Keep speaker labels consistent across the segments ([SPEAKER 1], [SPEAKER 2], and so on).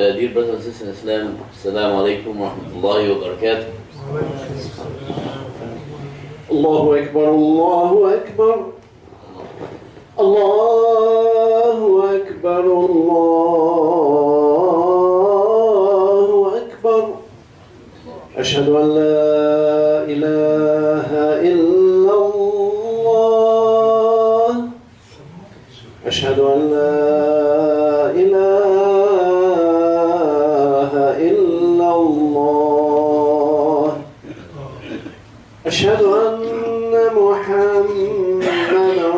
[SPEAKER 1] Dear brothers and sisters in Islam, Assalamu alaikum wa rahmatullahi wa barakatuh. Allahu Akbar, Allahu Akbar. Allahu Akbar, Allahu Akbar. Ashhadu an la ilaha illallah. Ashhadu an la ilaha أشهد أن محمدًا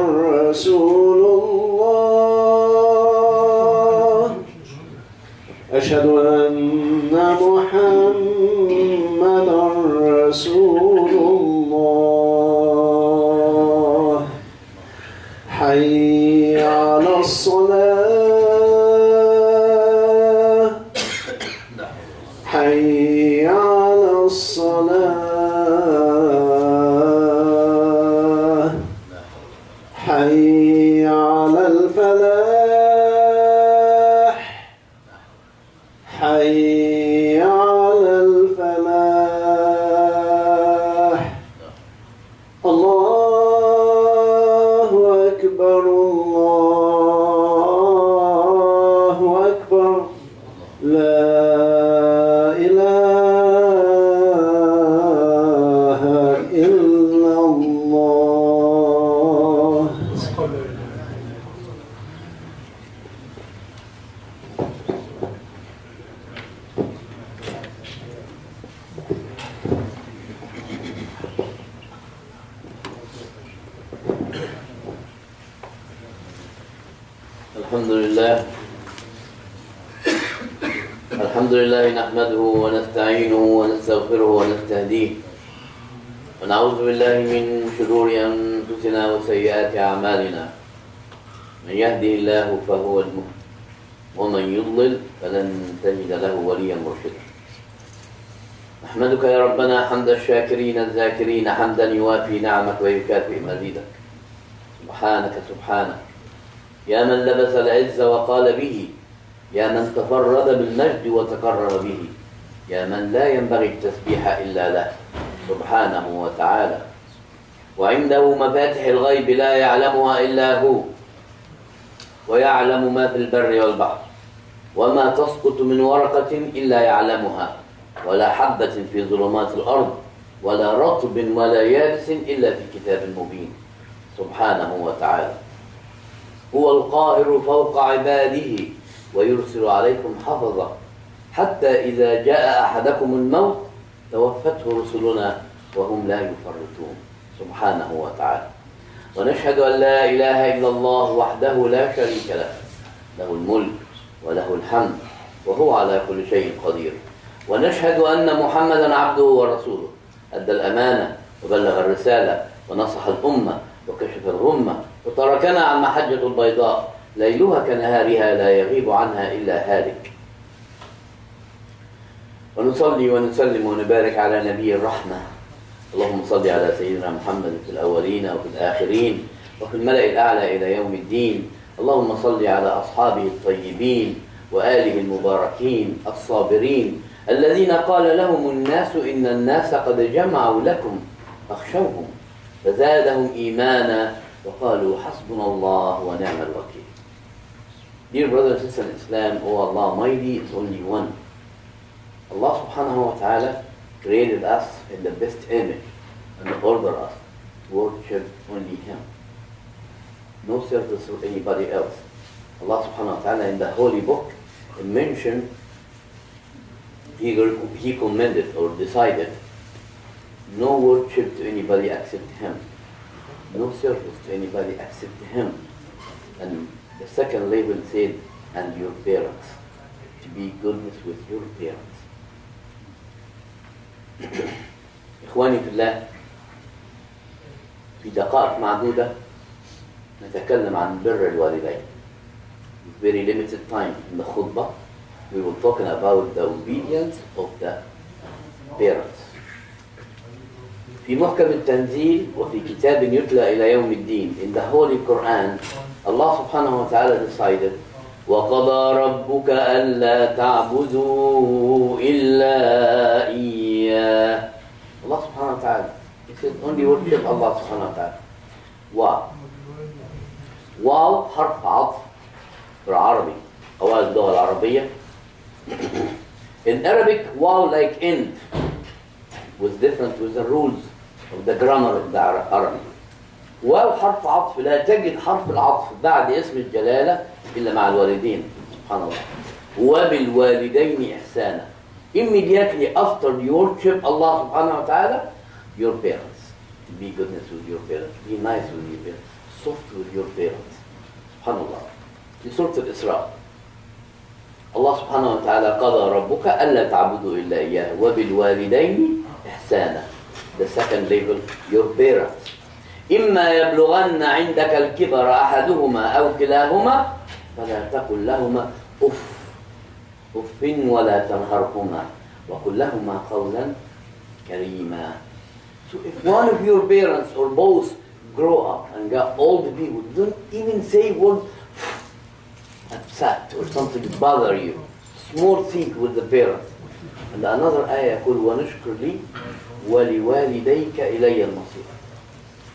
[SPEAKER 1] رسول الله أشهد أن محمدًا رسول الله حي على الصلاة حي على الصلاة حي على الفلاح حي على الفلاح الله أكبر الله أكبر لا إله إلا الله. الحمد لله نحمده ونستعينه ونستغفره ونستهديه ونعوذ بالله من شرور أنفسنا وسيئات أعمالنا من يهده الله فهو المهتد ومن يضلل فلن تجد له وليا مرشدا. نحمدك يا ربنا حمد الشاكرين الذاكرين حمدا يوافي نعمك ويكافئ مزيدك. سبحانك سبحانك يا من لبس العز وقال به، يا من تفرد بالمجد وتكرر به، يا من لا ينبغي التسبيح إلا له سبحانه وتعالى. وعنده مفاتح الغيب لا يعلمها إلا هو، ويعلم ما في البر والبحر، وما تسقط من ورقة إلا يعلمها، ولا حبة في ظلمات الأرض، ولا رطب ولا يابس إلا في كتاب مبين سبحانه وتعالى. هو القاهر فوق عباده ويرسل عليكم حفظة حتى إذا جاء أحدكم الموت توفته رسلنا وهم لا يفرطون سبحانه وتعالى. ونشهد أن لا إله إلا الله وحده لا شريك له، له الملك وله الحمد وهو على كل شيء قدير. ونشهد أن محمدًا عبده ورسوله، أدى الأمانة وبلغ الرسالة ونصح الأمة وكشف الغمة وتركنا على المحجة البيضاء ليلها كنهارها لا يغيب عنها إلا هالك. ونصلي ونسلم ونبارك على نبي الرحمة. اللهم صل على سيدنا محمد في الأولين وفي الآخرين وفي الملأ الأعلى إلى يوم الدين. اللهم صل على أصحابه الطيبين وآله المباركين الصابرين الذين قال لهم الناس إن الناس قد جمعوا لكم فاخشوهم فزادهم إيمانا وقالوا حسبنا الله ونعم الوكيل. Dear brothers and sisters in Islam, O Allah Almighty is only one. Allah subhanahu wa ta'ala created us in the best image and ordered us to worship only Him. No service to anybody else. Allah subhanahu wa ta'ala in the holy book mentioned, He commended or decided no worship to anybody except Him. No service to anybody except Him. And the second label said, and your parents. to be goodness with your parents. إخواني في الله، في دقائق معدودة نتكلم عن بر الوالدين. Very limited time in the khutbah. We will talk about the obedience of the parents. في محكم التنزيل وفي كتاب يتلى إلى يوم الدين. In the Holy Quran, Allah subhanahu wa ta'ala decided وَقَضَى رَبُّكَ أَلَّا تَعْبُدُوا إِلَّا إِيَّاهُ. Allah subhanahu wa ta'ala, He said only worship Allah subhanahu wa ta'ala. واو واو حرف عطف بالعربي، قواعد اللغة العربية. In Arabic, واو like end was different with the rules of the grammar of the Arabic. واو حرف عطف، لا تجد حرف العطف بعد اسم الجلالة إلا مع الوالدين سبحان الله. وبالوالدين إحسانا. Immediately after you worship Allah subhanahu wa ta'ala, your parents. Be goodness with your parents. Be nice with your parents. Soft with your parents. Subhanallah. في سورة الإسراء الله سبحانه وتعالى قضى ربك ألا تعبدوا إلا إياه وبالوالدين إحسانا. The second level, your parents. إما يبلغن عندك الكبر أحدهما أو كلاهما فلا تقل لهما أف ولا تنهرهما وقل لهما قولا كريما. So if one of your parents or both grow up and got old people, don't even say word upset or something bother you. Small thing with the parents. And another ayah يقول ونشكر لي ولوالديك إلي المصير.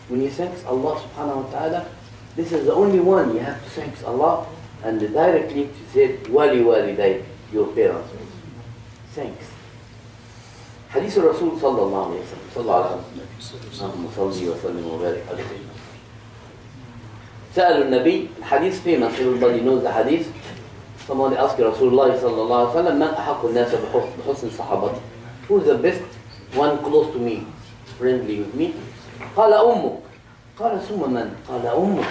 [SPEAKER 1] When you thank Allah subhanahu wa ta'ala, this is the only one you have to thank Allah, and directly to say ولوالديك, your parents. Thanks. حديث الرسول صلى الله عليه وسلم صلى الله عليه وسلم اللهم صل وسلم وبارك عليه. سألوا النبي الحديث famous, everybody knows the hadith. Somebody asked Rasulullah صلى الله عليه وسلم من أحق الناس بحسن صحابتي? Who is the best one close to me, friendly with me? قال أمك. قال ثم من؟ قال أمك.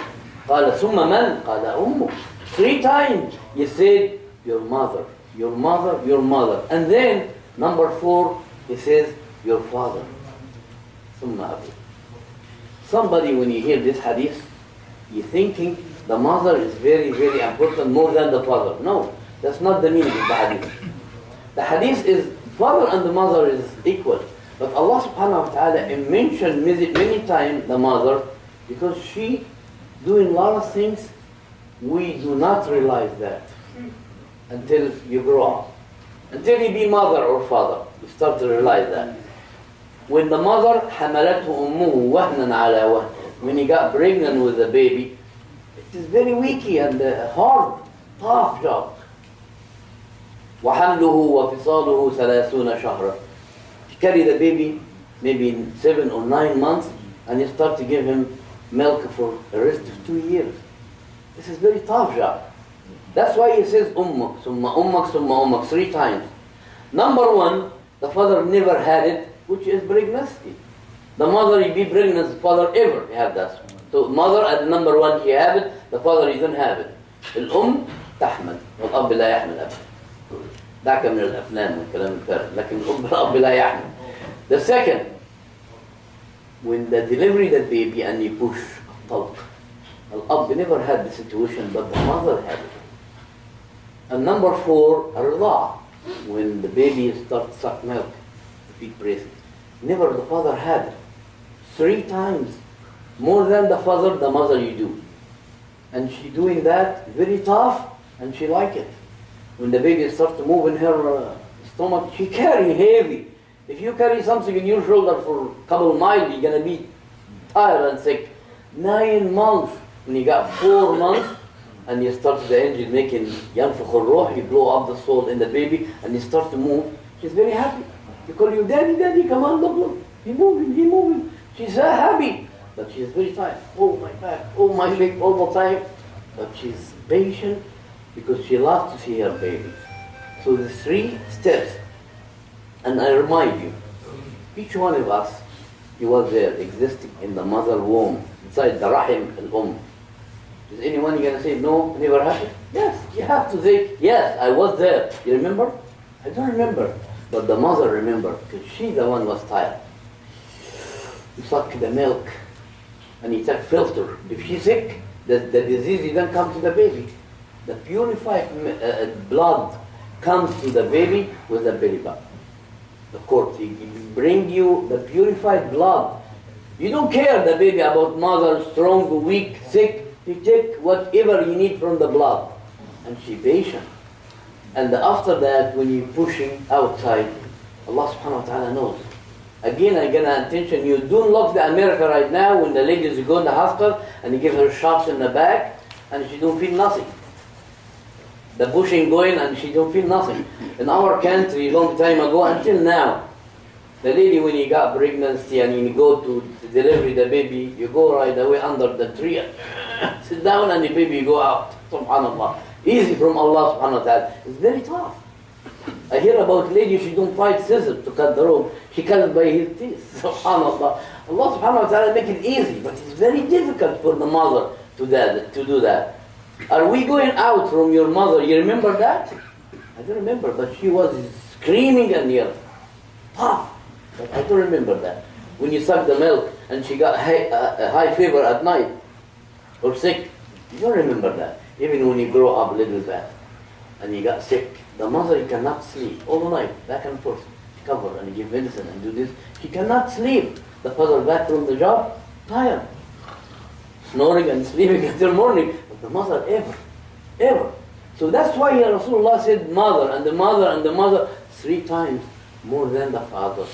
[SPEAKER 1] قال ثم من؟ قال أمك. 3 times he said your mother, your mother, your mother, and then number 4 he says your father. ثم أبي. Somebody when you hear this hadith, you're thinking the mother is very, very important more than the father. No, that's not the meaning of the hadith. The hadith is father and the mother is equal. But Allah subhanahu wa ta'ala mentioned many times the mother because she doing a lot of things we do not realize that until you grow up. Until you be mother or father, you start to realize that. When the mother حملته أمه وهنا على وهن, when he got pregnant with the baby, it is very weaky and hard, tough job. وحمله وفصاله 30 شهرا. You carry the baby maybe in 7 or 9 months and you start to give him milk for the rest of 2 years. This is very tough job. That's why he says أمك ثم أمك ثم أمك 3 times. Number 1, the father never had it, which is pregnancy. The mother, you be pregnant, the father ever have that. So mother at number 1 he have it, the father he don't have it. الأم تحمل والأب لا يحمل أبدا. دعك من الأفلام والكلام الفارغ، لكن الأب لا يحمل. The second, when the delivery that baby and you push طلق, الأب never had the situation but the mother had it. And number 4, الرضاعة, when the baby starts to suck milk, the feed breast, never the father had it. 3 times more than the father, the mother you do. And she doing that very tough and she like it. When the baby starts to move in her stomach, she carry heavy. If you carry something in your shoulder for a couple of miles, you're going to be tired and sick. 9 months, when you got 4 months, and you start the engine making ينفخ الروح, you blow up the soul in the baby, and you start to move, she's very happy. You call you daddy, daddy, come on, look, he moving, he moving. She's so happy, but she's very tired. Oh my back, oh my leg, all the time. But she's patient because she loves to see her baby. So the 3 steps, and I remind you, each one of us, he was there, existing in the mother womb, inside the rahim al-um. Is anyone going to say, no, never happened? Yes. You have to say, yes, I was there. You remember? I don't remember. But the mother remembered, because she the one was tired. You suck the milk, and you take filter. If she's sick, the disease didn't come to the baby. The purified blood comes to the baby with the belly button. The court, he bring you the purified blood. You don't care the baby about mother, strong, weak, sick. You take whatever you need from the blood. And she patient. And after that, when you're pushing outside, Allah subhanahu wa ta'ala knows. Again, I get an attention. You don't look the America right now when the ladies go in the hospital and you give her shots in the back and she don't feel nothing. The pushing going and she don't feel nothing. In our country, long time ago until now, the lady when you got pregnancy and you go to deliver the baby, you go right away under the tree, sit down and the baby go out. Subhanallah. Easy from Allah subhanahu wa ta'ala. It's very tough. I hear about lady, she don't fight scissors to cut the rope. She cuts by his teeth. Subhanallah. Allah subhanahu wa ta'ala make it easy, but it's very difficult for the mother to do that. Are we going out from your mother? You remember that? I don't remember, but she was screaming and yelling. Tough. But I don't remember that. When you suck the milk and she got high fever at night or sick, you don't remember that. Even when you grow up a little bit and you got sick, the mother cannot sleep all the night, back and forth. She cover and give medicine and do this. She cannot sleep. The father back from the job, tired, snoring and sleeping until morning. But the mother ever. So that's why Rasulullah said mother and the mother and the mother 3 times more than the father.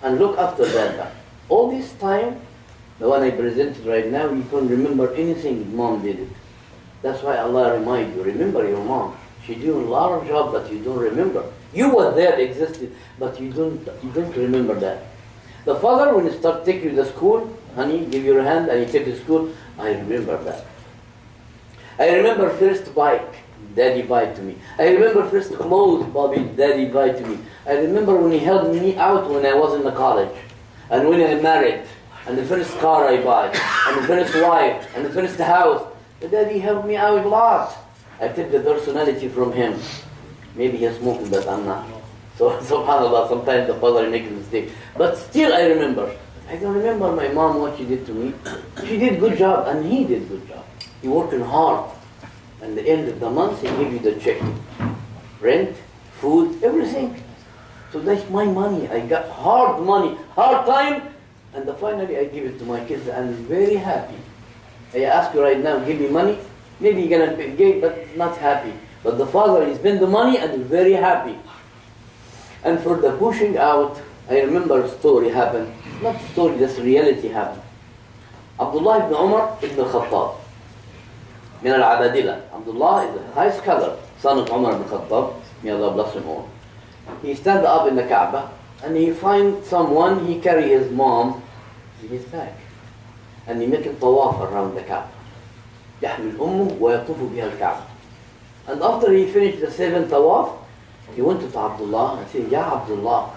[SPEAKER 1] And look after that. All this time, the one I presented right now, you can't remember anything mom did it. That's why Allah remind you, remember your mom. She did a lot of job that you don't remember. You were there, existed, but you don't remember that. The father, when he start take you to school, honey, give your hand and you take you to school, I remember that. I remember first bike, daddy buy to me. I remember first clothes, Bobby, daddy buy to me. I remember when he helped me out when I was in the college, and when I married, and the first car I buy, and the first wife, and the first house. The daddy helped me out a lot. I took the personality from him. Maybe he's smoking, but I'm not. So, subhanAllah, sometimes the father makes a mistake. But still I remember. I don't remember my mom, what she did to me. She did good job, and he did good job. He working hard. And the end of the month, he give you the check. Rent, food, everything. So that's my money. I got hard money, hard time, and finally I give it to my kids. I'm very happy. I ask you right now, give me money. Maybe you're going to pay, but not happy. But the father, he spent the money and very happy. And for the pushing out, I remember a story happened. It's not a story, this reality happened. Abdullah ibn Umar ibn Khattab. من العبادلة. Abdullah is a high scholar, son of Umar ibn Khattab. May Allah bless him all. He stand up in the Kaaba and he find someone, he carry his mom in his back. And he make a tawaf around the Kaaba. يحمل أمه ويطوف بها الكعبة. And after he finished the 7th tawaf, he went to Abdullah and said, Ya Abdullah,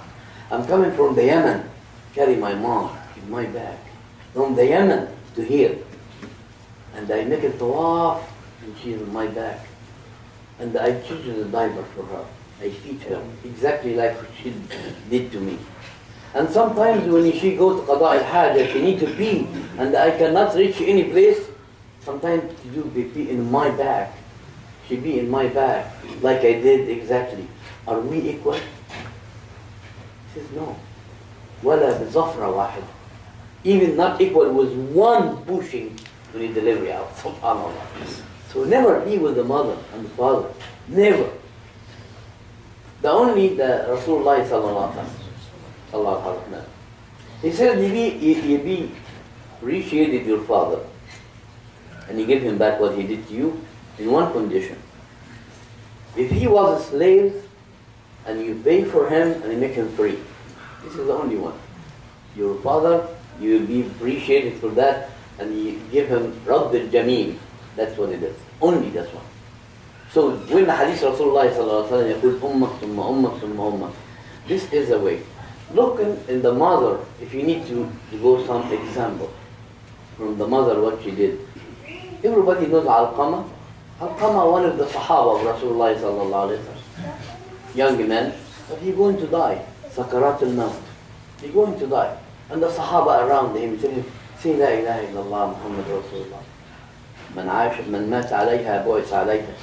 [SPEAKER 1] I'm coming from the Yemen, carry my mom in my bag. From the Yemen to here. And I make a tawaf and she's in my back. And I change the diaper for her. I feed her exactly like she did to me. And sometimes when she go to Qada al-Haja, she need to pee, and I cannot reach any place, sometimes she do pee in my bag. She be in my bag, like I did exactly. Are we equal? He says, no. ولا بظفرة واحد. Even not equal with one pushing when you deliver out. SubhanAllah. So never be with the mother and the father. Never. The Rasulullah sallallahu alaihi wasallam. He said, you be appreciated your father, and you give him back what he did to you in one condition. If he was a slave, and you pay for him and you make him free. This is the only one. Your father, you will be appreciated for that, and you give him Radd al-Jameel. That's what it is. Only that's one. So when the hadith Rasulullah sallallahu alaihi wasallam يقول أمك ثم أمك ثم أمك, this is the way. Look in the mother, if you need to go some example from the mother what she did. Everybody knows Alqama, Alqama, one of the Sahaba of Rasulullah sallallahu alayhi wa sallam, young man, but he's going to die. Sakarat al-Maut. He's going to die. And the Sahaba around him tell him, say La ilaha illallah Muhammad Rasulullah. Man عاش من مات عليها بعث عليها.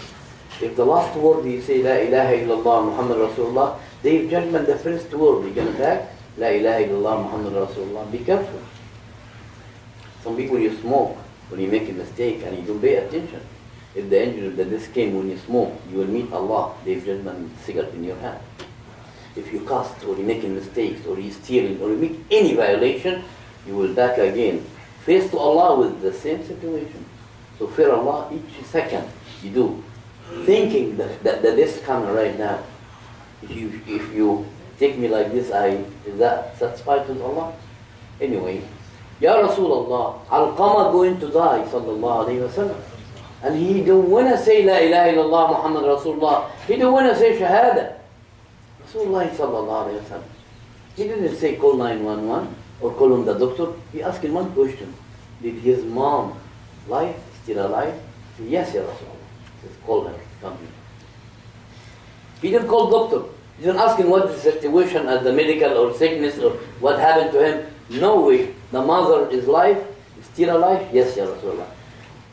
[SPEAKER 1] If the last word you say La ilaha illallah Muhammad Rasulullah, Day of Judgment, the first word you're going to back, La ilaha illallah Muhammad Rasulullah. Be careful. Some people you smoke when you make a mistake and you don't pay attention. If the angel that this came when you smoke, you will meet Allah, Day of Judgment, with a cigarette in your hand. If you cast or you're making mistakes or you're stealing or you make any violation, you will back again. Face to Allah with the same situation. So fear Allah each second you do. Thinking that this is coming right now. If you take me like this, is that satisfied with Allah? Anyway, Ya Rasulullah, Alqama going to die, sallallahu alayhi wa sallam. And he don't want to say La ilaha illallah Muhammad Rasulullah. He don't want to say Shahada. Rasulullah sallallahu alayhi wa sallam. He didn't say call 911 or call on the doctor. He asked him one question. Did his mom live, still alive? He said, yes, Ya Rasulullah. He says, call her, come here. He didn't call doctor. He didn't ask him what the situation at the medical or sickness or what happened to him. No way. The mother is alive, still alive? Yes, Ya Rasulullah.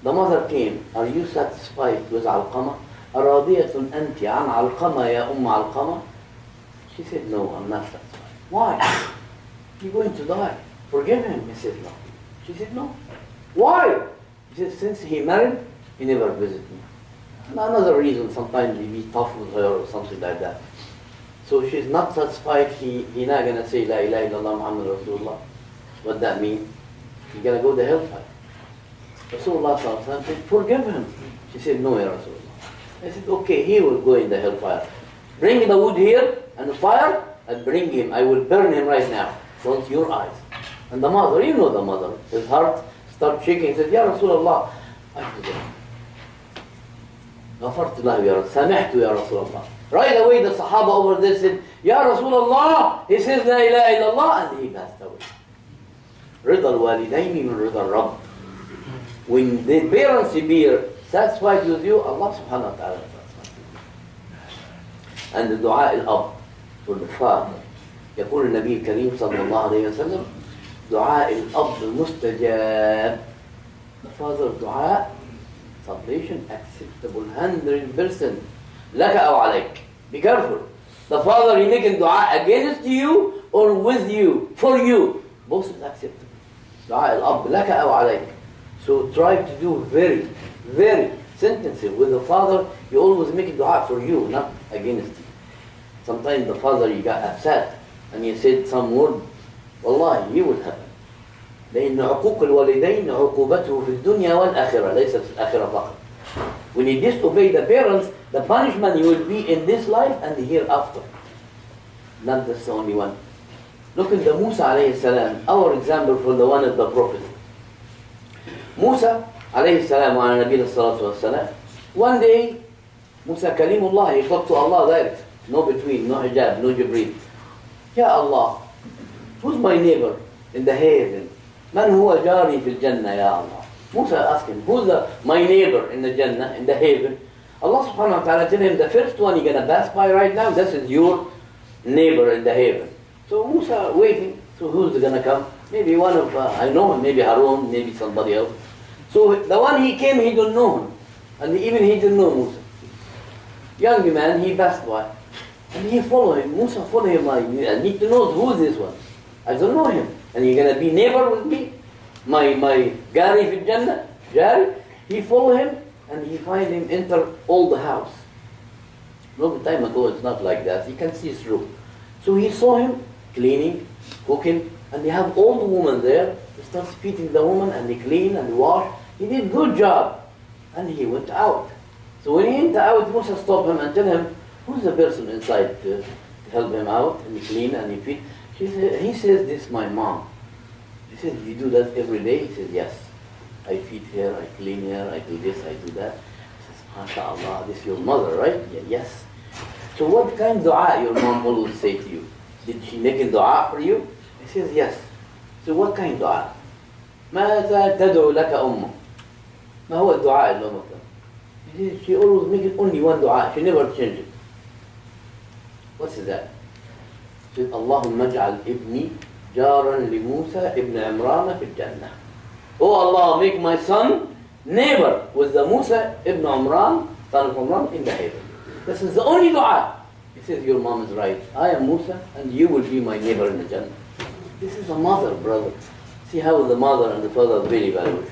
[SPEAKER 1] The mother came, are you satisfied with Alqama? أراضية أنت عن علقمة يا أم علقمة? She said, no, I'm not satisfied. Why? You're going to die. Forgive him. He said, no. She said, no. Why? He said, since he married, he never visited me. And another reason, sometimes he be tough with her or something like that. So she's not satisfied, he's not going to say La ilaha illallah Muhammad Rasulullah. What that mean? He's going to go to hellfire. Rasulullah said, forgive him. She said, no, Ya Rasulullah. I said, okay, he will go in the hellfire. Bring the wood here and the fire and bring him. I will burn him right now. Close your eyes. And the mother, you know the mother, his heart started shaking. He said, Ya Rasulullah, I forgive him. غفرت له يا رسول سمحت يا رسول الله. Right away the Sahaba over there said, Ya Rasulullah. He says La ilaha illallah and he passed away. رضا الوالدين من رضا الرب. When the parents be satisfied with you, Allah subhanahu wa ta'ala is satisfied with you. And the dua al-ab for the father. يقول النبي الكريم صلى الله عليه وسلم دعاء الأب المستجاب. The father dua, supplication acceptable 100%. لك أو عليك. Be careful. The father he making dua against you or with you, for you. Both is acceptable. دعاء الأب لك أو عليك. So try to do very, very sentences with the father. You always make a dua for you, not against you. Sometimes the father he got upset and he said some word. والله he will happen. لأن عقوق الوالدين عقوبته في الدنيا والآخرة ليست في الآخرة فقط. When you disobey the parents, the punishment you will be in this life and the hereafter. Not that's the only one. Look at the Musa alayhi salam, our example from the one of the Prophet. Musa alayhi salam wa nabiyina salatu wassalam. One day, Musa kalimullah, he talked to Allah direct. No between, no hijab, no Jibreel. Ya Allah, who's my neighbor in the heaven? Man huwa jari fil jannah ya Allah. Musa asked him, who's my neighbor in the Jannah, in the heaven? Allah subhanahu wa ta'ala tell him, the first one you're going to pass by right now, this is your neighbor in the heaven. So Musa waiting, so who's going to come? Maybe one of, I know him, maybe Harun, maybe somebody else. So the one he came, he don't know him. And even he didn't know Musa. Young man, he passed by. And he followed him. Musa followed him like, I need to know who is this one. I don't know him. And you're going to be neighbor with me? My Gari fi Jannah? Jari? He followed him and he find him enter all the house. Long time ago it's not like that. You can see through. So he saw him cleaning, cooking, and they have old woman there. He starts feeding the woman and they clean and they wash. He did good job. And he went out. So when he went out, Musa stopped him and tell him, who's the person inside to help him out? And he clean and he feed. He says, this is my mom. He says, you do that every day? He says, yes. I feed her, I clean her, I do this, I do that. He says, MashaAllah, this is your mother, right? Yeah, yes. So what kind of dua your mom always say to you? Did she make a dua for you? He says, yes. So what kind of dua? ماذا تدعو لك أمك؟ ما هو الدعاء اللي أمك؟ She always make it only one dua. She never change it. What's that? She said, Allahumma ij'al ibni jaran li Musa ibn Imran fi Jannah. Oh Allah, make my son neighbor with the Musa ibn Imran, son of Imran, in the heaven. This is the only dua. He says, your mom is right. I am Musa and you will be my neighbor in the Jannah. This is a mother, brother. See how the mother and the father really value it.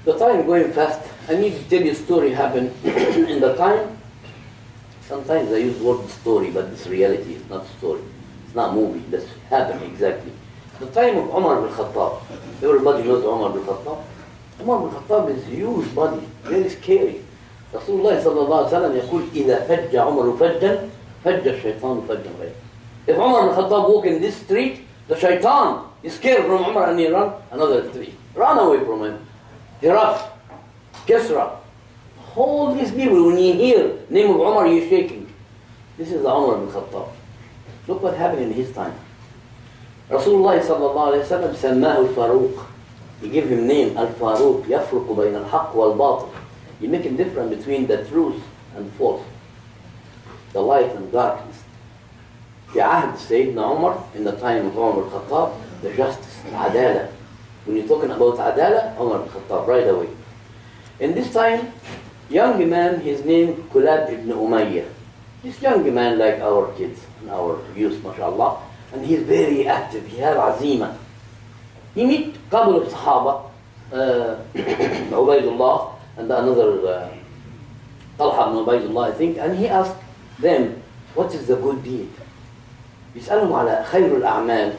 [SPEAKER 1] The time going fast. I need to tell you a story happened in the time. Sometimes I use the word story, but this reality is not story. It's not movie. This happened exactly. The time of Umar bin Khattab. Everybody knows Umar bin Khattab. Umar bin Khattab is a huge body, very scary. Rasulullah sallallahu alaihi wasallam يقول إذا فج عمر فجا فج الشيطان فجا غيره. If Umar bin Khattab walk in this street, the shaitan is scared from Umar and he run another street. Run away from him. Hiraf, Kisra. All these people, when you hear name of Umar, you're shaking. This is the Umar bin Khattab. Look what happened in his time. Rasulullah sallallahu alayhi wa sallam سماه الفاروق. He gave him name Al-Faruq. يفرق بين الحق والباطل. He make a difference between the truth and false. The light and darkness. في عهد سيدنا عمر, in the time of Umar bin Khattab, the justice, the عدالة. When you're talking about عدالة, Umar bin Khattab, right away. In this time, young man, his name Kulab ibn Umayyah. This young man like our kids and our youth, mashallah, and he's very active. He has azima. He meet a couple of Sahaba, Ubaydullah and another Talha ibn Ubaydullah, I think, and he asked them, what is the good deed? يسألهم على خير الأعمال.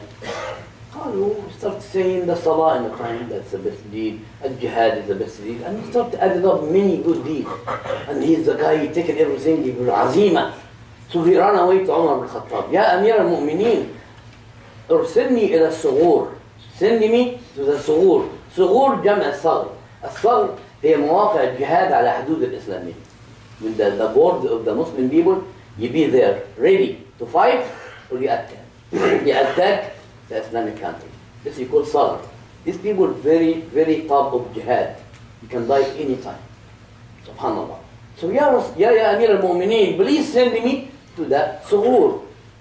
[SPEAKER 1] قالوا, start saying the salah in the time, that's the best deed, al-jihad is the best deed, and he start adding up many good deeds. And he's the guy, he taken everything, he was azima. So he ran away to Umar bin Khattab. يا أمير المؤمنين ارسلني إلى الصغور. Send me to the صغور. صغور جمع الصغر. الصغر هي مواقع الجهاد على حدود الإسلامية. When the board of the Muslim people, you be there, ready to fight or you attack. You attack the Islamic country. This is called صغر. These people very, very top of jihad. You can die any time. Subhanallah. So ya Amir al-Mu'mineen, please send me to that صغور.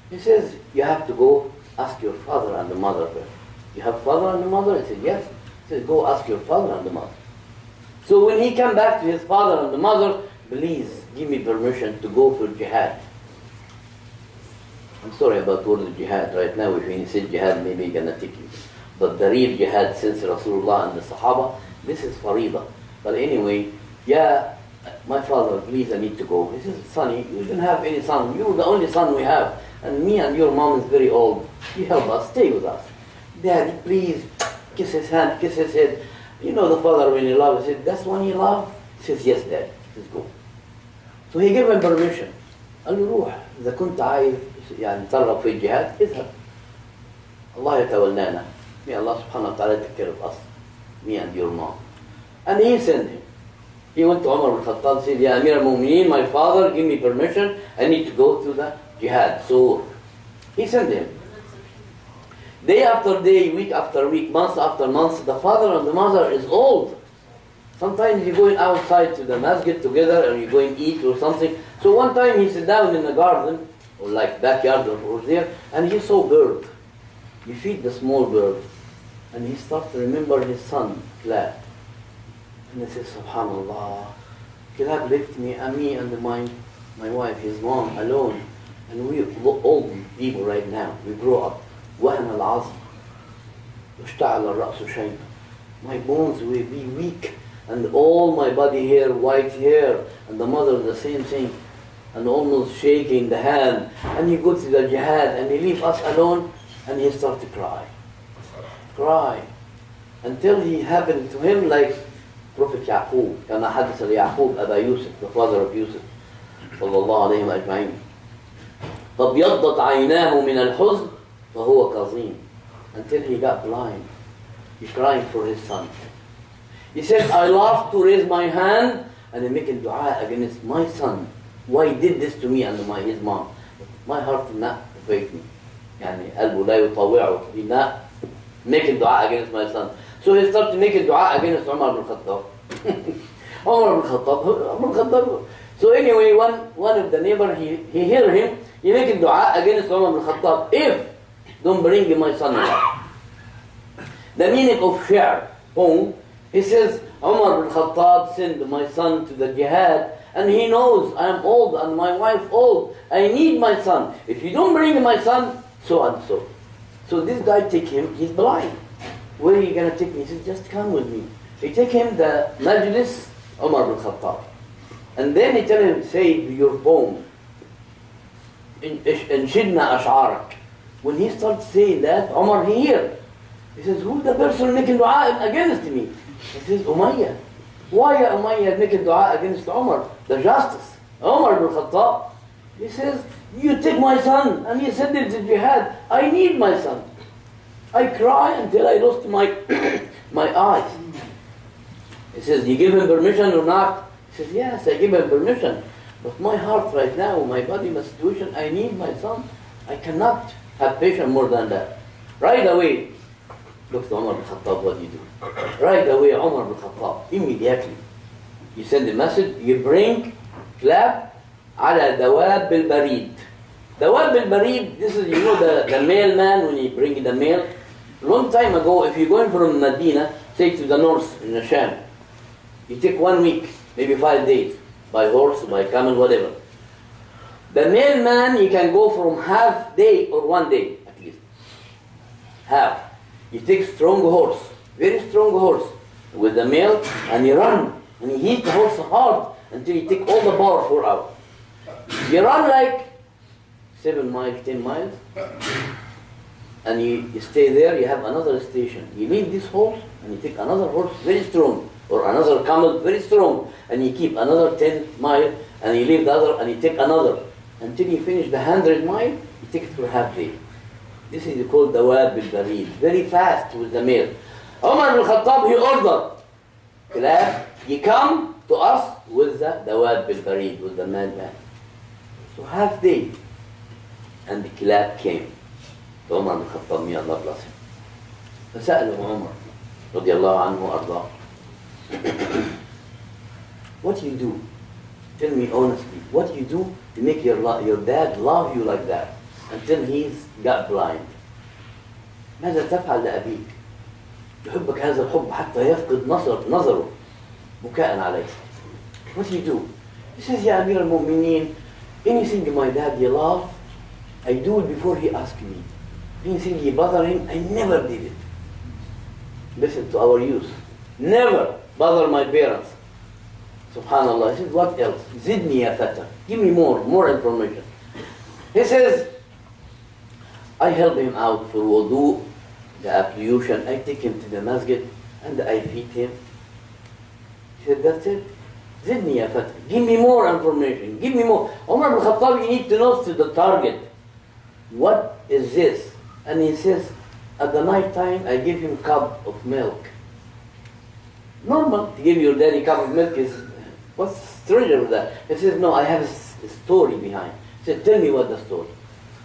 [SPEAKER 1] He says, you have to go ask your father and the mother first. You have father and the mother? He said, yes. He said, go ask your father and the mother. So when he came back to his father and the mother, please give me permission to go for jihad. I'm sorry about the word jihad right now. If you say jihad, maybe I'm going to take you. But the real jihad since Rasulullah and the Sahaba, this is farida. But anyway, my father, please, I need to go. He says, Sonny, you didn't have any son. You're the only son we have. And me and your mom is very old. You help us, stay with us. Daddy, please, kiss his hand, kiss his head. You know the father when he loves, he said, that's one you love? He says, yes, Dad. He says, go. So he gave him permission. قال له روح إذا كنت عايز يعني ترغب في الجهاد اذهب. الله يتولانا. May Allah subhanahu wa ta'ala take care of us, me and your mom. And he sent him. He went to Umar bin Khattab and said, Ya Amir al-Mu'mineen, my father, give me permission. I need to go to the jihad. So he sent him. Day after day, week after week, month after month, the father and the mother is old. Sometimes you're going outside to the masjid together and you're going to eat or something. So one time he sat down in the garden, or like backyard or there, and he saw bird. He feed the small bird. And he starts to remember his son, Kilab. And he says, Subhanallah, Kilab left me and my wife, his mom, alone. And we old people right now, we grow up. وهن العظم واشتعل الرأس شيبا. My bones will be weak and all my body hair, white hair, and the mother the same thing, and almost shaking the hand. And he goes to the jihad and he leaves us alone and he starts to cry until he happened to him like Prophet Yaqub كما حدث ليعقوب أبا يوسف, the father of Yusuf صلى الله عليه أجمعين. فابيضت عيناه من الحزن فهو كظيم, until he got blind. He's crying for his son. He said, I love to raise my hand and make a dua against my son. Why did this to me and his mom? My heart did not obey me. يعني قلبه لا يطوعه. He did not make a dua against my son. So he started to make a dua against Umar bin Khattab. Umar ibn Khattab. So anyway, one of the neighbor, he hear him, he making dua against Umar ibn Khattab. If don't bring my son alive. The meaning of shi'r, poem, he says, Umar ibn Khattab sent my son to the jihad, and he knows I am old and my wife old. I need my son. If you don't bring my son, so and so. So this guy take him, he's blind. Where are you going to take me? He says, just come with me. He take him the majlis, Umar ibn Khattab. And then he tell him, say your poem. Shidna ash'arak. When he starts saying that, Umar he hear. He says, who's the person making dua against me? He says, Umayyah. Why Umayyah making dua against Umar? The justice. Umar ibn Khattab. He says, you take my son and you send him to jihad. I need my son. I cry until I lost my my eyes. He says, you give him permission or not? He says, yes, I give him permission. But my heart right now, my body, my situation, I need my son. I cannot have patience more than that. Right away, look to Umar ibn Khattab, what you do. Right away, Umar ibn Khattab, immediately, you send a message, you bring clap على دواب البريد. دواب البريد, this is, you know, the mailman when you bring the mail. Long time ago, if you're going from Medina, say to the north in the Sham, you take 1 week, maybe 5 days, by horse, by camel, whatever. The mailman, you can go from half day or 1 day, at least. Half. You take strong horse, very strong horse, with the mail, and you run, and you hit the horse hard until you take all the power 4 hours. You run like 7 miles, 10 miles, and you stay there, you have another station. You leave this horse, and you take another horse very strong, or another camel very strong, and you keep another 10 miles, and you leave the other, and you take another. Until you finish the 100 mile, you take it for half day. This is called Dawab al-Barid, very fast with the mail. Umar ibn Khattab, he ordered, Kilab, you come to us with the Dawab al-Barid, with the madman. So half day, and the Kilab came to Umar ibn Khattab, may Allah bless him. فسأله عمر رضي الله عنه وأرضاه, what do you do? Tell me honestly, what do you do to make your dad love you like that until he's got blind? ماذا تفعل لأبيك؟ يحبك هذا الحب حتى يفقد نظره بكاء عليك. What do you do? He says, يا أمير المؤمنين, anything my dad he love, I do it before he asks me. Anything he bother him, I never did it. Listen to our youth. Never bother my parents. Subhanallah. He says, what else? Zidni ya fata. Give me more information. He says, I help him out for wudu, the ablution. I take him to the masjid and I feed him. He said, that's it. Zidni ya fata. Give me more information. Give me more. Umar ibn Khattab, you need to know to the target. What is this? And he says, at the night time, I give him a cup of milk. Normal to give your daddy a cup of milk is, what's strange with that? He says, no, I have a story behind. He said, tell me what the story.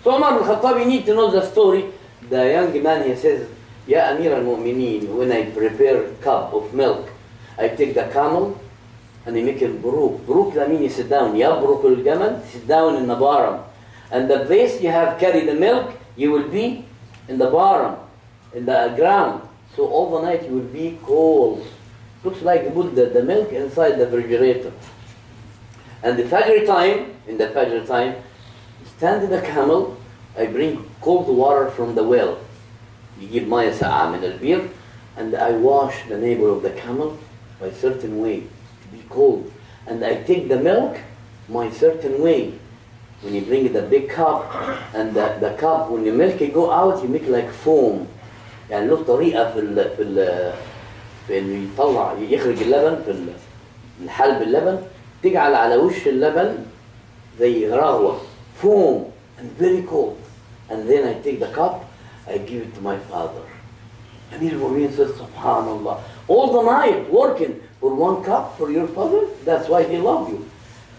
[SPEAKER 1] So Umar ibn Khattab, you need to know the story. The young man, he says, Ya Amir al-Mu'mineen, when I prepare a cup of milk, I take the camel and I make it buruk. Buruk, that means you sit down. Yabruk al-gamal, sit down in the bottom. And the place you have carried the milk, you will be in the bottom, in the ground. So all the night you will be cold. Looks like you put the milk inside the refrigerator. And the Fajr time, in the Fajr time, stand in the camel, I bring cold water from the well. You give maya sa'a min al-bir, and I wash the navel of the camel by a certain way, to be cold. And I take the milk my certain way. When you bring the big cup, and the cup, when the milk go out, you make like foam. يعني له طريقة في إنه يطلع يخرج اللبن في الحلب اللبن، تجعل على وش اللبن زي رغوة foam and very cold. And then I take the cup, I give it to my father. Amir al-Mu'minin says, Subhanallah, all the night working for 1 cup for your father? That's why he loved you.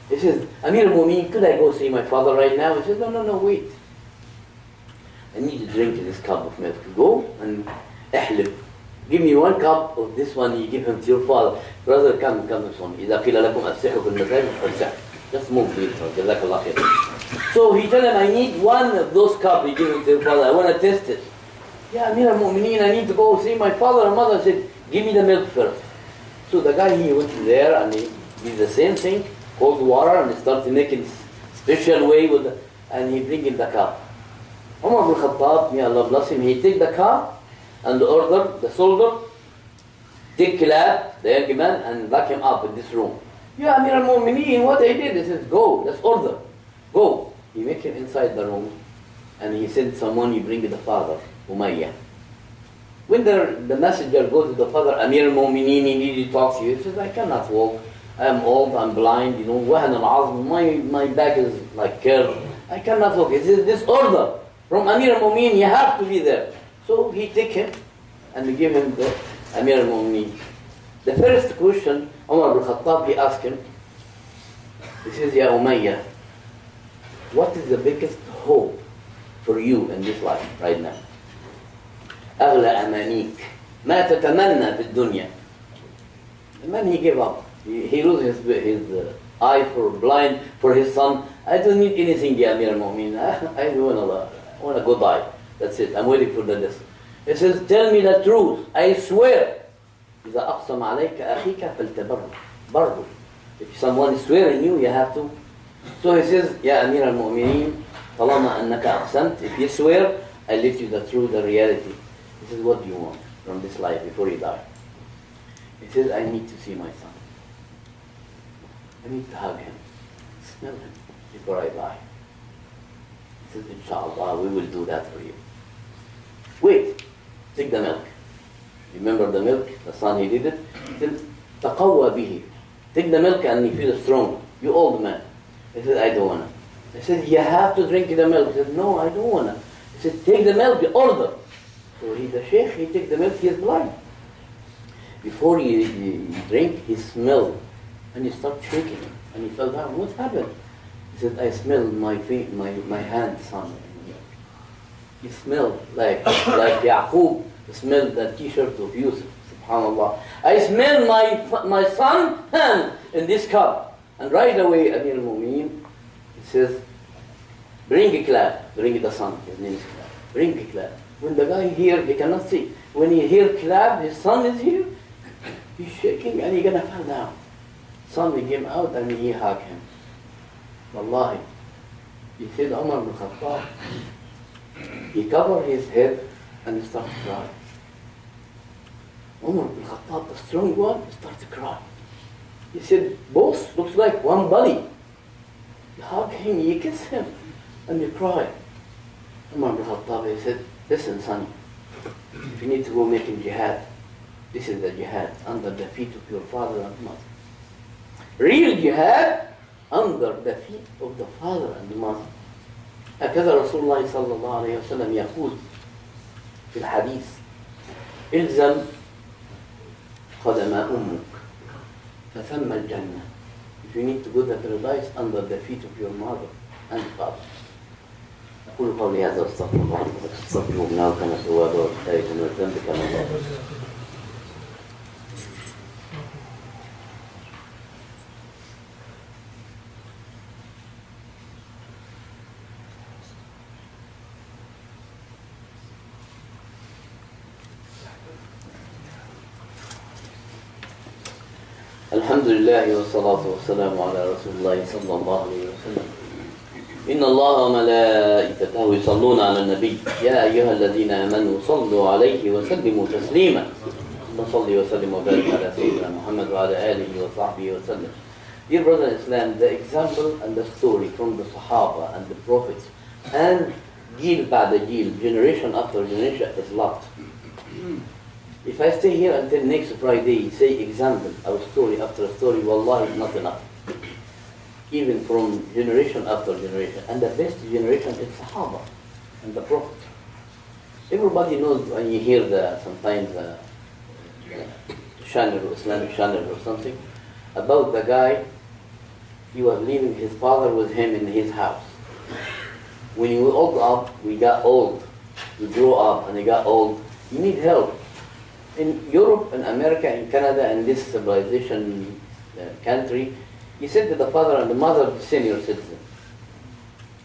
[SPEAKER 1] He says, Amir al-Mu'minin, could I go see my father right now? He says, no, wait. I need to drink this cup of milk. Go and احلب give me 1 cup of this one, you give him to your father. Brother, come this one. إذا قيل لكم أفسحوا في المساجد فافسحوا. Just move please, جزاك الله خير. So he tell him, I need 1 of those cups, you give him to your father. I want to test it. Yeah, Amir al-Mu'mineen, I need to go see my father and mother. I said, give me the milk first. So the guy, he went there and he did the same thing, cold water, and he started making special way with the, and he bring in the cup. Umar ibn Khattab, may Allah bless him, he take the cup and order the soldier, take Kilab, the young man, and lock him up in this room. Yeah, Amir al-Mu'mineen, what I did? He says, go, let's order, go. He make him inside the room, and he sent someone, he bring the father, Umayyah. When the messenger goes to the father, Amir al-Mu'mineen, he need to talk to you. He says, I cannot walk. I am old, I'm blind, you know, wahan al-azm, my back is like curved. I cannot walk. He says, this order from Amir al-Mu'mineen, you have to be there. So he take him and we give him the Amir al-Mu'mineen. The first question, Umar ibn Khattab, he asked him, he says, Ya Umayyah, what is the biggest hope for you in this life right now? أغلى أمانيك ما تتمنى في الدنيا. The man, he gave up. He loses his eye for blind for his son. I don't need anything, Ya Amir al-Mu'mineen. I want to go die. That's it. I'm waiting for the lesson. He says, tell me the truth. I swear. إذا أقسم عليك أخيك فلتبره. برضو. If someone is swearing you have to. So he says, Ya Amir al-Mu'mineen, طالما أنك أقسمت, if you swear, I let you the truth, the reality. He says, what do you want from this life before you die? He says, I need to see my son. I need to hug him, smell him before I die. He says, Inshallah, we will do that for you. Wait, take the milk. Remember the milk? The son, he did it. He said, تقوى به. Take the milk and you feel strong. You old man. He said, I don't want to. He said, you have to drink the milk. He said, no, I don't want to. He said, take the milk, order. So the sheikh, he take the milk, he is blind. Before he drink, he smelled. And he started shaking. And he fell down. What happened? He said, I smell my hand, son. He smelled like Yaqub smelled the t-shirt of Yusuf. Subhanallah. I smell my son hand in this cup. And right away, Amir al-Mu'mineen, he says, bring a clap. Bring the son. His name is Clap. Bring a clap. When the guy here, he cannot see. When he hear clap, his son is here. He's shaking and he's gonna fall down. Son, he came out and he hugged him. Wallahi. He said, Umar ibn Khattab. He covered his head and he started crying. Umar ibn Khattab, the strong one, started crying. He said, both looks like one body. You hug him, you kiss him, and you cry. Umar ibn Khattab, he said, listen, son, if you need to go making jihad, this is the jihad under the feet of your father and mother. Real jihad under the feet of the father and the mother. هكذا رسول الله صلى الله عليه وسلم يقول في الحديث إلزم قدم أمك فثم الجنة. If you need to go to paradise under the feet of your mother and father. أقول قولي هذا واستغفر الله استغفروه إنه كان توابا وكفاية من الذنب كما غفر. الحمد لله والصلاة والسلام على رسول الله صلى الله عليه وسلم. إن الله وملائكته يصلون على النبي يا أيها الذين آمنوا صلوا عليه وسلموا تسليما. صلي وسلم وبارك على سيدنا محمد وعلى آله وصحبه وسلم. Dear brother in Islam, the example and the story from the Sahaba and the Prophets and Jil بعد Jil, generation after generation is lot. If I stay here until next Friday, say example, our story after story, wallahi, it's not enough. Even from generation after generation. And the best generation is Sahaba and the Prophet. Everybody knows when you hear sometimes channel, Islamic channel or something, about the guy, he was leaving his father with him in his house. When we got old, we grew up and he got old, he need help. In Europe, in America, in Canada, in this civilization country, he said to the father and the mother, senior citizen,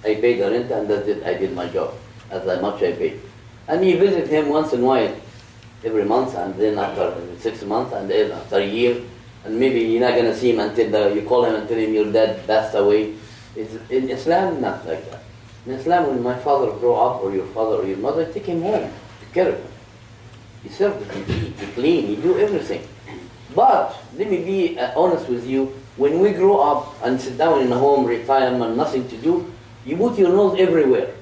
[SPEAKER 1] I paid the rent and that's it, I did my job, as much I paid. And you visit him once in a while, every month, and then after 6 months, and then after a year, and maybe you're not going to see him until you call him and tell him your dad passed away. In Islam, not like that. In Islam, when my father grow up, or your father or your mother, take him home, take care of him. You serve him, you eat, you clean, you do everything. But let me be honest with you, when we grow up and sit down in a home, retirement, nothing to do, you put your nose everywhere.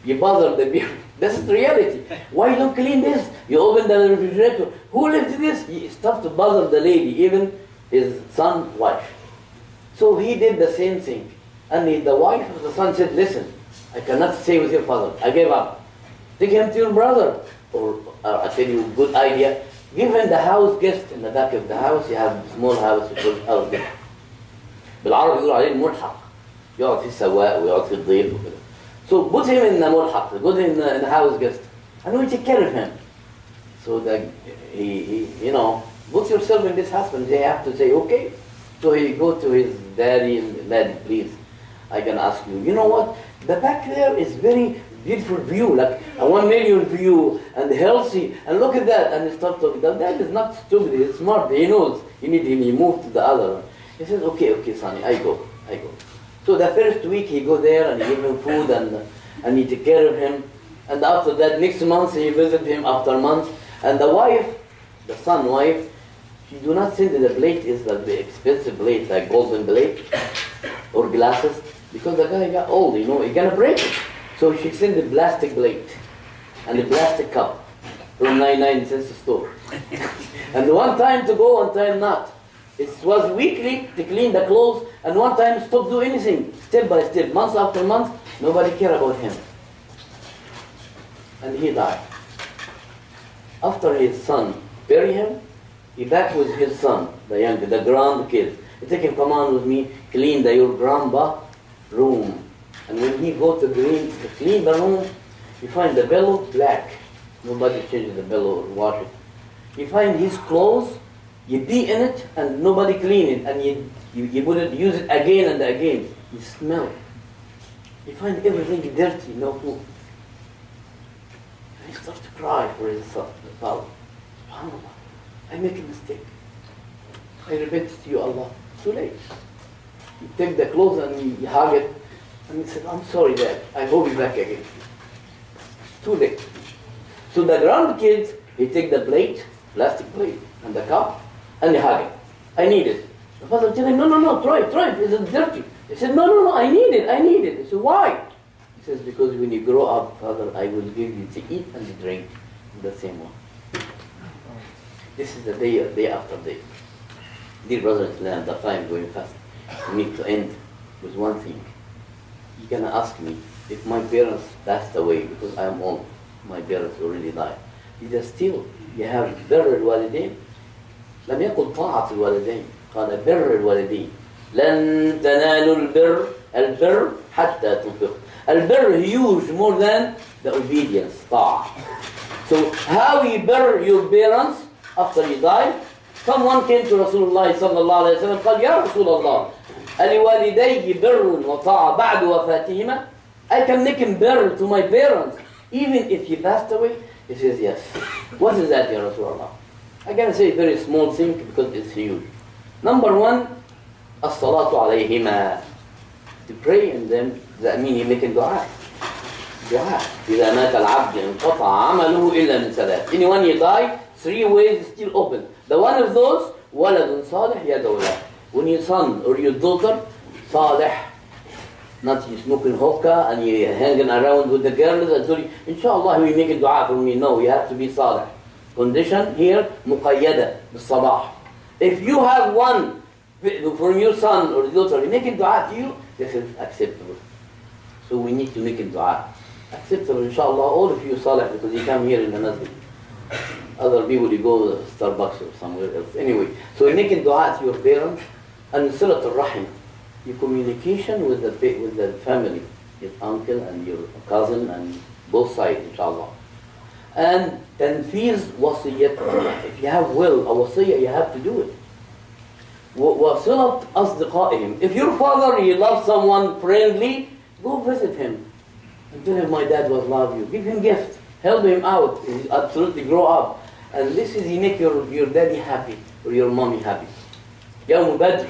[SPEAKER 1] You bother the people. That's the reality. Why you don't clean this? You open the refrigerator. Who left this? You start to bother the lady, even his son's wife. So he did the same thing. And the wife of the son said, listen, I cannot stay with your father. I gave up. Take him to your brother. Or I tell you a good idea. Give him the house guest in the back of the house. You have a small house, you call house guest. بالعربي يقولوا عليه الملحق. يقعد في السواق ويقعد في الضيف وكده. So put him in the mulhaq, put him in the house guest, and we take care of him. So that he put yourself in this husband. They have to say, okay. So he go to his daddy and daddy, please, I can ask you. You know what? The back there is very beautiful view, like a 1 million view and healthy. And look at that. And he starts talking. The dad is not stupid. He's smart. He knows. He need him. He moved to the other one. He says, okay, sonny, I go. So the first week he go there and he give him food and he take care of him. And after that, next month he visit him after a month. And the wife, the son wife, she do not send the plate is like the expensive plate, like golden plate or glasses, because the guy got old, he's gonna break it. So she send the plastic plate and the plastic cup from 99 cents store. And one time to go, one time not. It was weekly to clean the clothes, and one time stop do anything, step by step, month after month, nobody care about him. And he died. After his son bury him, he back with his son, the grand kid. He take him, come on with me, clean your grandpa room. And when he go to clean the room, he find the pillow black. Nobody changes the pillow or wash it. He find his clothes, you pee in it and nobody clean it, and you put it, use it again and again. You smell it. You find everything dirty, no food. And he starts to cry for his son, the father. SubhanAllah, I make a mistake. I repent to you, Allah. Too late. You take the clothes and you hug it, and he said, I'm sorry, Dad. I hope you back again. It's too late. So the grandkids, he take the plate, plastic plate, and the cup, and he hug it. I need it. The father tell him, no, try it. It's dirty. He said, no, I need it. He said, why? He says, because when you grow up, Father, I will give you to eat and to drink the same one. This is the day after day. Dear brothers and sisters, the time going fast. We need to end with one thing. You're going to ask me if my parents passed away because I am old. My parents already died. Either still you have بر الوالدين. لم يقل طاعة الوالدين. قال بر الوالدين. لن تنالوا البر حتى تنفقوا. البر huge more than the obedience. طاعة. So how you bear your parents after you die? Someone came to Rasulullah sallallahu alayhi wa sallam قال يا رسول الله ألوالدي بر وطاعة بعد وفاتهما? I can make him bear to my parents even if he passed away. He says yes. What is that, Ya Rasulullah? I can say a very small thing because it's huge. Number one, الصلاة عليهما. To pray and then that means you make a dua. Dua. إذا مات العبد انقطع عمله إلا من ثلاث. Anyone you die, 3 ways is still open. The one of those, ولد صالح يدعو له. When your son or your daughter, صالح, not you smoking hookah and you hanging around with the girls and tell you, inshallah we make a dua for me. No, you have to be صالح. Condition here, مقيدة بالصباح. If you have one from your son or daughter, he make a dua to you, this is acceptable. So we need to make a dua. Acceptable, inshallah, all of you صالح because you come here in the masjid. Other people, you go to Starbucks or somewhere else. Anyway, so you make a dua to your parents and silat al-rahim. Your communication with the family, your uncle and your cousin and both sides, inshallah. and تنفيذ وصيتهم. If you have will, a وصية, you have to do it. وصلة أصدقائهم. If your father, you love someone friendly, go visit him and tell him my dad was love you. Give him gift. Help him out. He absolutely grow up. And this is you make your daddy happy or your mommy happy. يوم بدر,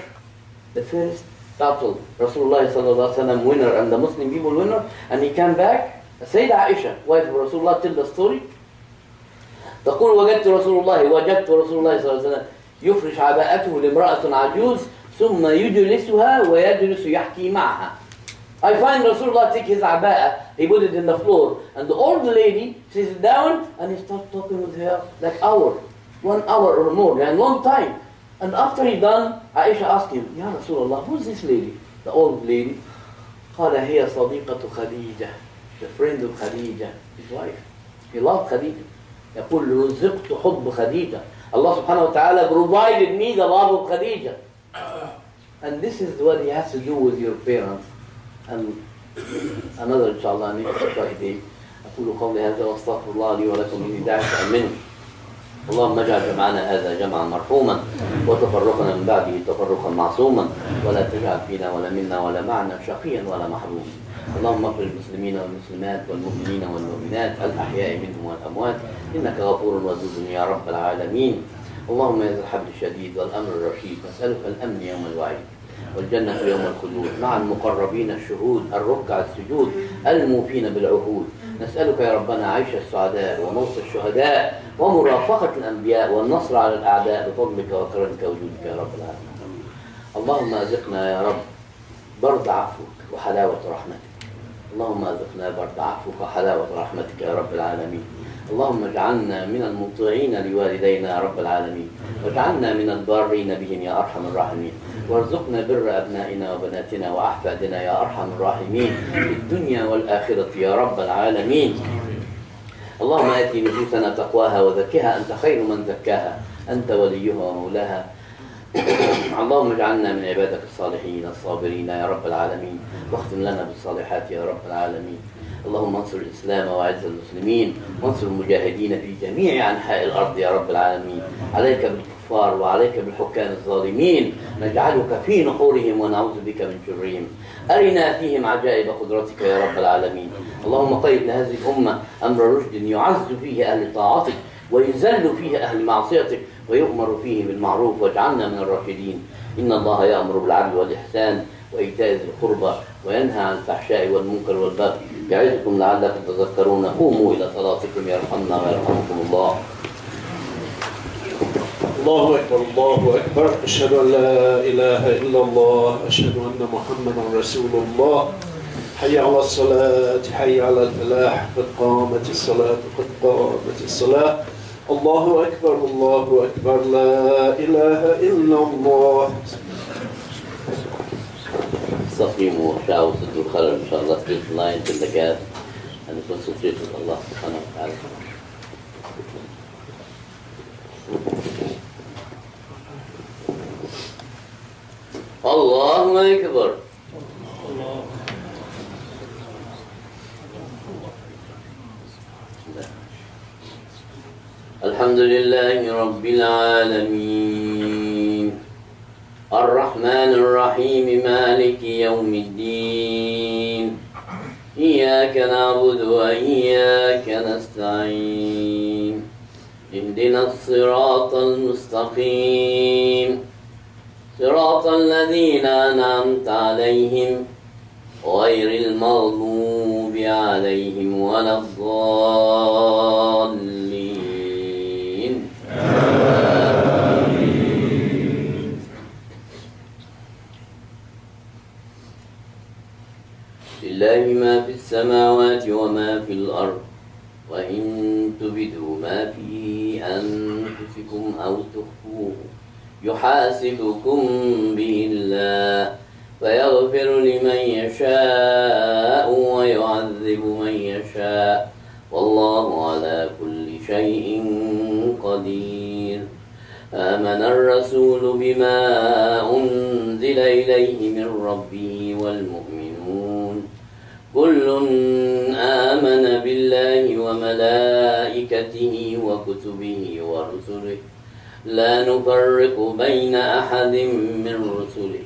[SPEAKER 1] the first battle, Rasulullah sallallahu alaihi wasallam winner and the Muslim people winner, and he came back. Sayyida Aisha, wife of Rasulullah, tell the story. تقول وجدت رسول الله صلى الله عليه وسلم يفرش عباءته لامرأة عجوز ثم يجلسها ويجلس يحكي معها. I find Rasulullah take his abaya, he put it in the floor, and the old lady sits down and he starts talking with her like hour, 1 hour or more, and long time. And after he done, Aisha asked him, Ya Rasulullah, who's this lady? The old lady. قال هي صديقة خديجة, the friend of Khadija, his wife. He loved Khadija. يقول رزقت حب خديجة. Allah subhanahu wa ta'ala provided me the love of Khadija. And this is what he has to do with your parents. And another inshallah next Friday. أقول قولي هذا واستغفر الله لي ولكم من داعي منه. اللهم اجعل جمعنا هذا جمعا مرحوما وتفرقنا من بعده تفرقا معصوما ولا تجعل فينا ولا منا ولا معنا شقيا ولا محروما. اللهم اغفر للمسلمين والمسلمات والمؤمنين والمؤمنات الأحياء منهم والأموات إنك غفور ودود يا رب العالمين. اللهم يا ذا الحبل الشديد والأمر الرشيد نسألك الأمن يوم الوعيد والجنة يوم الخلود مع المقربين الشهود الركع السجود الموفين بالعهود. نسألك يا ربنا عيش السعداء ونصر الشهداء ومرافقة الأنبياء والنصر على الأعداء بفضلك وكرمك وجودك يا رب العالمين. اللهم أذقنا يا رب برد عفوك وحلاوة رحمتك. اللهم أذقنا برد عفوك وحلاوة رحمتك يا رب العالمين. اللهم اجعلنا من المطيعين لوالدينا يا رب العالمين واجعلنا من البارين بهم يا أرحم الراحمين وارزقنا بر أبنائنا وبناتنا وأحفادنا يا أرحم الراحمين في الدنيا والآخرة يا رب العالمين. اللهم آت نفوسنا تقواها وزكها أنت خير من زكاها أنت وليها ومولاها. اللهم اجعلنا من عبادك الصالحين الصابرين يا رب العالمين واختم لنا بالصالحات يا رب العالمين. اللهم انصر الإسلام وأعز المسلمين وانصر المجاهدين في جميع أنحاء الأرض يا رب العالمين. عليك بالكفار وعليك بالحكام الظالمين نجعلك في نحورهم ونعوذ بك من شرهم. أرنا فيهم عجائب قدرتك يا رب العالمين. اللهم قيد لهذه الأمة أمر رشد يعز فيه أهل طاعتك ويذل فيه أهل معصيتك ويؤمر فيه بالمعروف واجعلنا من الراشدين. إن الله يأمر بالعدل والإحسان وإيتاء ذي القربى وينهى عن الفحشاء والمنكر والبغي يعظكم لعلكم تذكرون. قوموا إلى صلاتكم يرحمنا ويرحمكم الله.
[SPEAKER 2] الله أكبر الله أكبر. أشهد أن لا إله إلا الله أشهد أن محمدا رسول الله. حي على الصلاة حي على الفلاح قد قامت الصلاة قد قامت الصلاة. الله أكبر الله أكبر لا إله إلا الله.
[SPEAKER 1] استقيموا وشعوا وسدوا الخلل إن شاء الله. Straight line till the gap and concentrate with Allah subhanahu wa ta'ala. Allahu Akbar. الحمد لله رب العالمين الرحمن الرحيم مالك يوم الدين إياك نعبد وإياك نستعين اهدنا الصراط المستقيم صراط الذين أنعمت عليهم غير المغضوب عليهم ولا الضالين. آمين. لله ما في السماوات وما في الأرض وإن تبدوا ما في أنفسكم أو تخفوه يحاسبكم به الله فيغفر لمن يشاء ويعذب من يشاء والله على كل شيء قدير. آمن الرسول بما أنزل إليه من ربه والمؤمنون كل آمن بالله وملائكته وكتبه ورسله لا نفرق بين أحد من رسله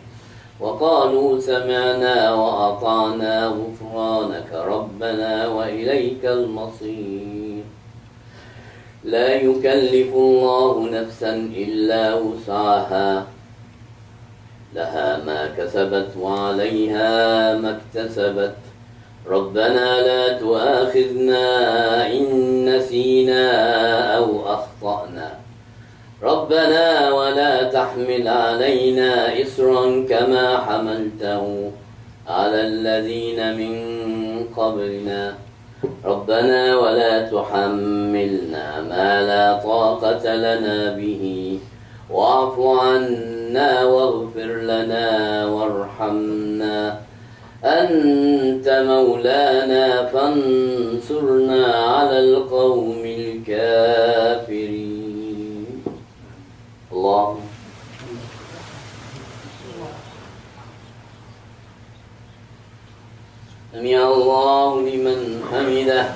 [SPEAKER 1] وقالوا سمعنا وأطعنا غفرانك ربنا وإليك المصير لا يكلف الله نفسا إلا وسعها لها ما كسبت وعليها ما اكتسبت ربنا لا تؤاخذنا إن نسينا أو أخطأنا ربنا ولا تحمل علينا إصرا كما حملته على الذين من قبلنا ربنا ولا تحملنا ما لا طاقة لنا به واعف عنا واغفر لنا وارحمنا أنت مولانا فانصرنا على القوم الكافرين الله سمع الله لمن حمده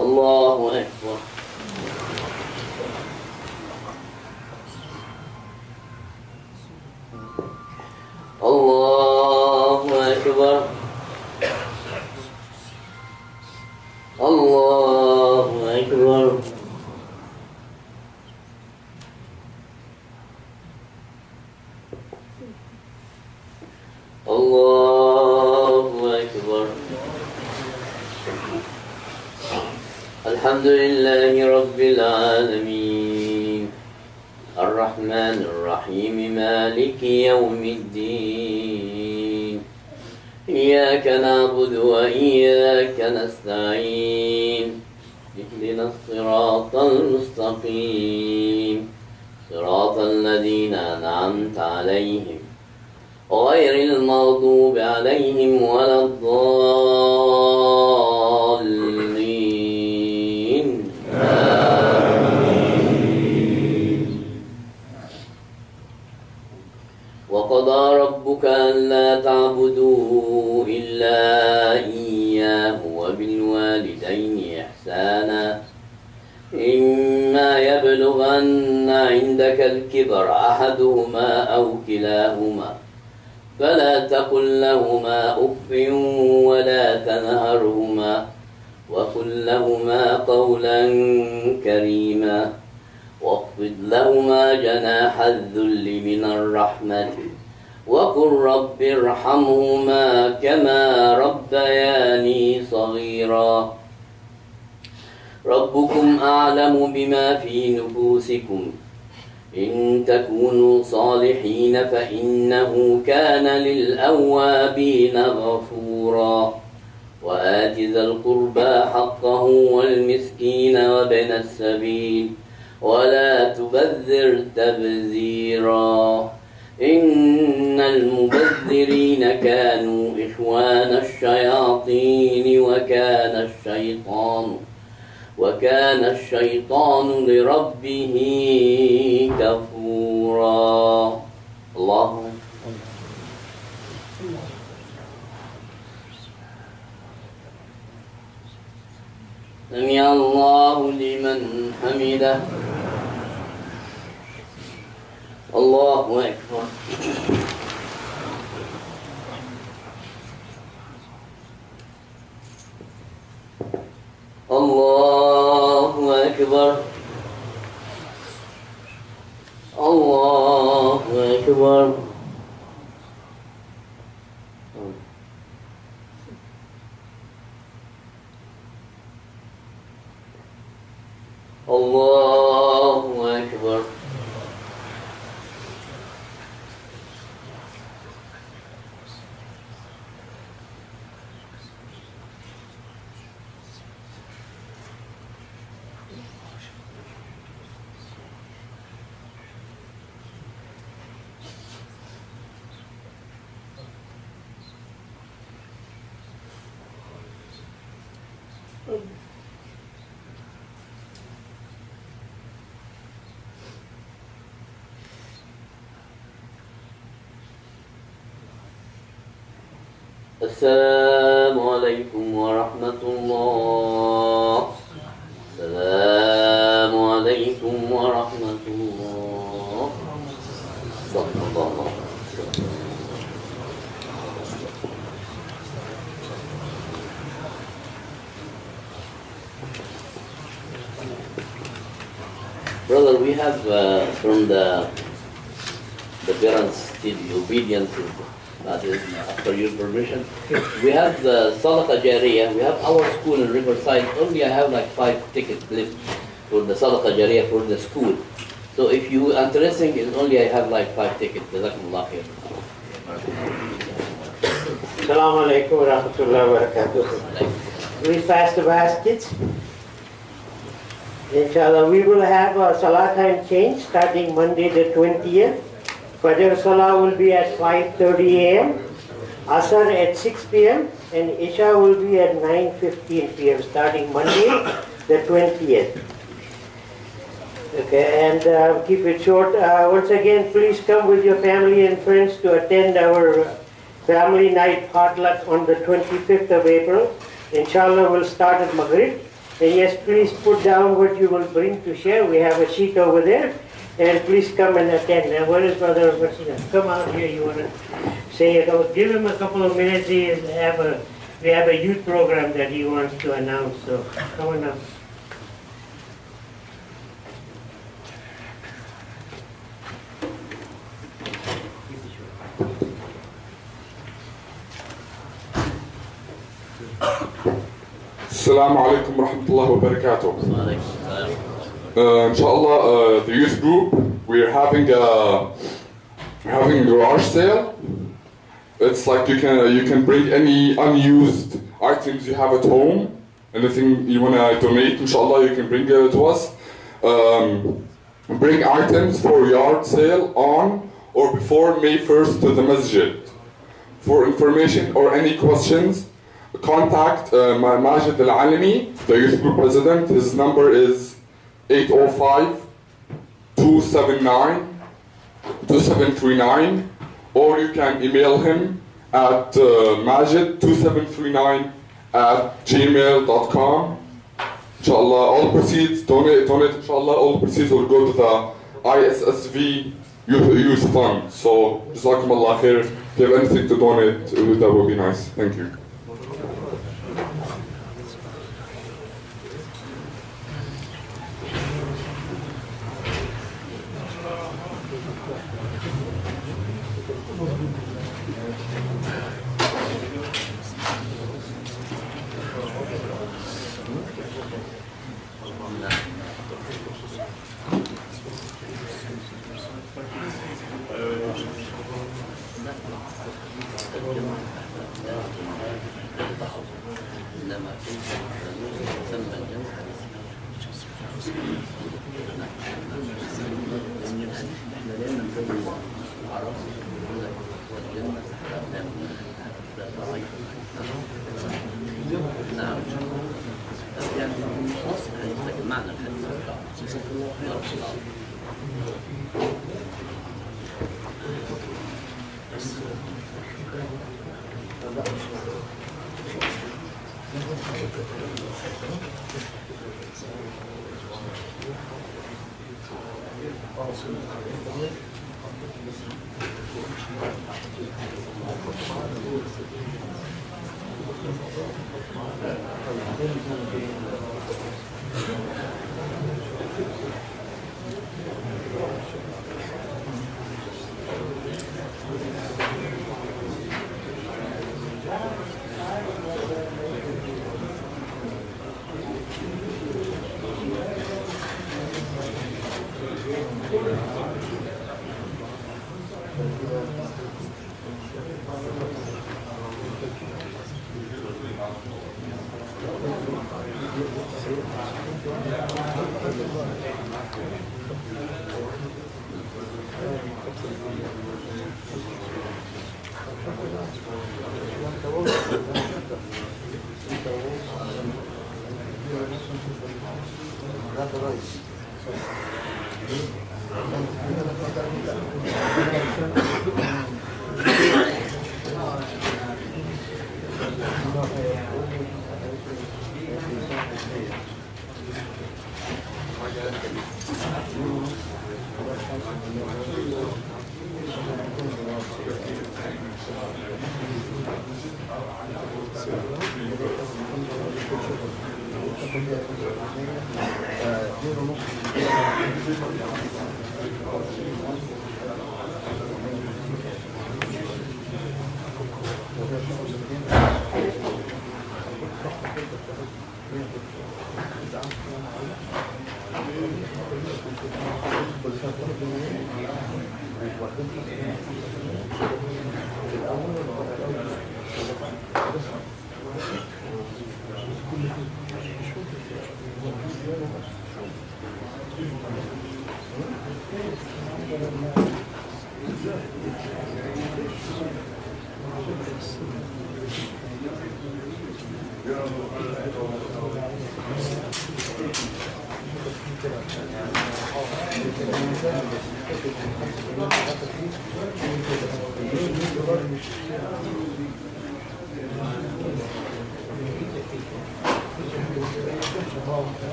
[SPEAKER 1] الله أكبر الله أكبر الله أكبر الله أكبر الحمد لله رب العالمين الرحمن الرحيم مالك يوم الدين إياك نعبد وإياك نستعين اهدنا الصراط المستقيم صراط الذين أنعمت عليهم غير المغضوب عليهم ولا الضالين وقضى ربك ألا تعبدوا إلا إياه وبالوالدين إحسانا إما يبلغن عندك الكبر أحدهما أو كلاهما فلا تقل لهما أف ولا تنهرهما وقل لهما قولا كريما واخفض لهما جناح الذل من الرحمة وقل رب ارحمهما كما ربياني صغيرا ربكم أعلم بما في نفوسكم إن تكونوا صالحين فإنه كان للأوابين غفورا وآت ذا القربى حقه والمسكين وابن السبيل ولا تبذر تبذيرا إن المبذرين كانوا إخوان الشياطين وكان الشيطان لربه كفورا الله سمع الله لمن حمده الله أكبر الله أكبر الله أكبر الله أكبر السلام عليكم ورحمة الله. السلام عليكم ورحمة الله. صلى الله عليه وسلم. Brother, we have from the parents still obedient to that is after your permission. We have the Sadaqa Jariyah. We have our school in Riverside. Only I have like 5 tickets left for the Sadaqa Jariyah for the school. So if you are interested, in only I have like 5 tickets. Jazakumullah khair.
[SPEAKER 3] Assalamu alaikum wa rahmatullahi wa barakatuh. We pass the baskets. Inshallah, we will have a Salah time change starting Monday the 20th. Fajr Salah will be at 5:30 a.m., Asr at 6 p.m. and Isha will be at 9:15 p.m. starting Monday the 20th. Okay, and keep it short. Once again, please come with your family and friends to attend our family night potluck on the 25th of April. Inshallah, we'll start at Maghrib. And yes, please put down what you will bring to share. We have a sheet over there. And please come and attend. Now, where is Brother Vasina? Come out here. You want to say it? Oh, give him a couple of minutes. We have a youth program that he wants to announce. So come on up.
[SPEAKER 4] Assalamu alaikum wa rahmatullahi wa barakatuh. Inshallah, the youth group, we're having a garage sale. It's like you can bring any unused items you have at home. Anything you want to donate, inshallah, you can bring it to us. Bring items for yard sale on or before May 1st to the masjid. For information or any questions, contact Majid Al-Alimi, the youth group president. His number is 805-279-2739, or you can email him at majid2739@gmail.com. Inshallah, all proceeds, donate, inshallah, all proceeds will go to the ISSV Youth Fund. So, Jazakumullah khair. If you have anything to donate, that would be nice. Thank you.